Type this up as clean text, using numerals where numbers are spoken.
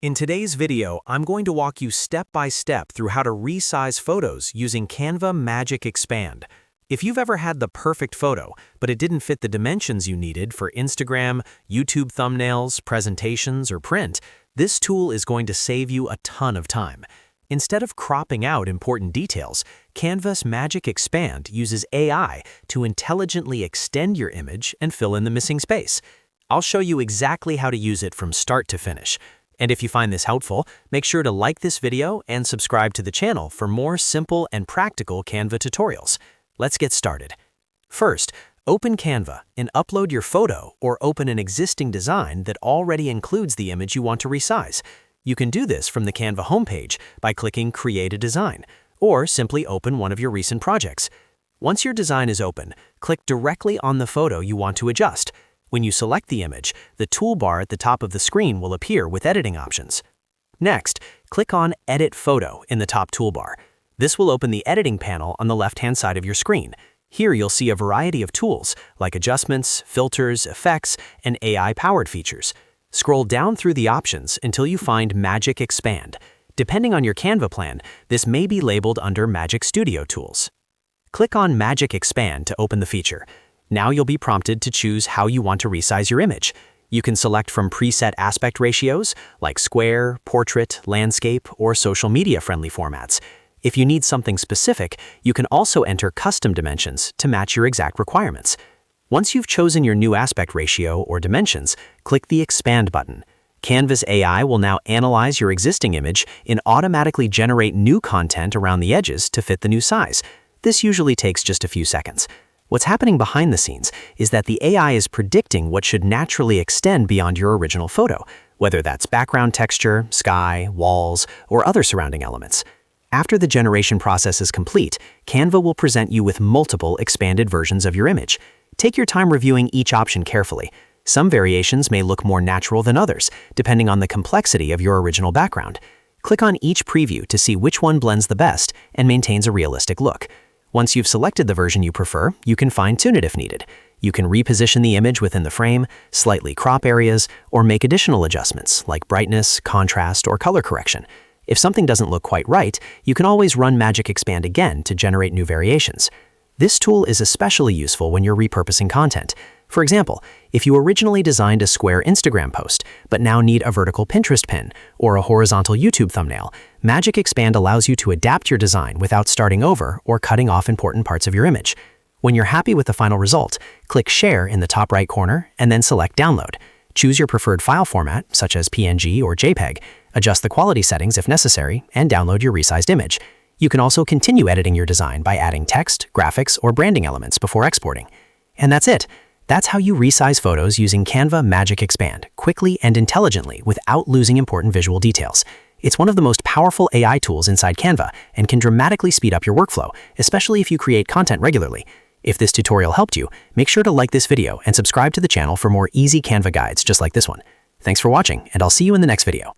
In today's video, I'm going to walk you step by step through how to resize photos using Canva Magic Expand. If you've ever had the perfect photo, but it didn't fit the dimensions you needed for Instagram, YouTube thumbnails, presentations, or print, this tool is going to save you a ton of time. Instead of cropping out important details, Canva's Magic Expand uses AI to intelligently extend your image and fill in the missing space. I'll show you exactly how to use it from start to finish. And if you find this helpful, make sure to like this video and subscribe to the channel for more simple and practical Canva tutorials. Let's get started. First, open Canva and upload your photo or open an existing design that already includes the image you want to resize. You can do this from the Canva homepage by clicking Create a Design, or simply open one of your recent projects. Once your design is open, click directly on the photo you want to adjust. When you select the image, the toolbar at the top of the screen will appear with editing options. Next, click on Edit Photo in the top toolbar. This will open the editing panel on the left-hand side of your screen. Here you'll see a variety of tools like adjustments, filters, effects, and AI-powered features. Scroll down through the options until you find Magic Expand. Depending on your Canva plan, this may be labeled under Magic Studio Tools. Click on Magic Expand to open the feature. Now you'll be prompted to choose how you want to resize your image. You can select from preset aspect ratios like square, portrait, landscape, or social media-friendly formats. If you need something specific, you can also enter custom dimensions to match your exact requirements. Once you've chosen your new aspect ratio or dimensions, click the Expand button. Canva's AI will now analyze your existing image and automatically generate new content around the edges to fit the new size. This usually takes just a few seconds. What's happening behind the scenes is that the AI is predicting what should naturally extend beyond your original photo, whether that's background texture, sky, walls, or other surrounding elements. After the generation process is complete, Canva will present you with multiple expanded versions of your image. Take your time reviewing each option carefully. Some variations may look more natural than others, depending on the complexity of your original background. Click on each preview to see which one blends the best and maintains a realistic look. Once you've selected the version you prefer, you can fine-tune it if needed. You can reposition the image within the frame, slightly crop areas, or make additional adjustments like brightness, contrast, or color correction. If something doesn't look quite right, you can always run Magic Expand again to generate new variations. This tool is especially useful when you're repurposing content. For example, if you originally designed a square Instagram post, but now need a vertical Pinterest pin or a horizontal YouTube thumbnail, Magic Expand allows you to adapt your design without starting over or cutting off important parts of your image. When you're happy with the final result, click Share in the top right corner and then select Download. Choose your preferred file format, such as PNG or JPEG, adjust the quality settings if necessary, and download your resized image. You can also continue editing your design by adding text, graphics, or branding elements before exporting. And that's it. That's how you resize photos using Canva Magic Expand quickly and intelligently without losing important visual details. It's one of the most powerful AI tools inside Canva and can dramatically speed up your workflow, especially if you create content regularly. If this tutorial helped you, make sure to like this video and subscribe to the channel for more easy Canva guides just like this one. Thanks for watching, and I'll see you in the next video.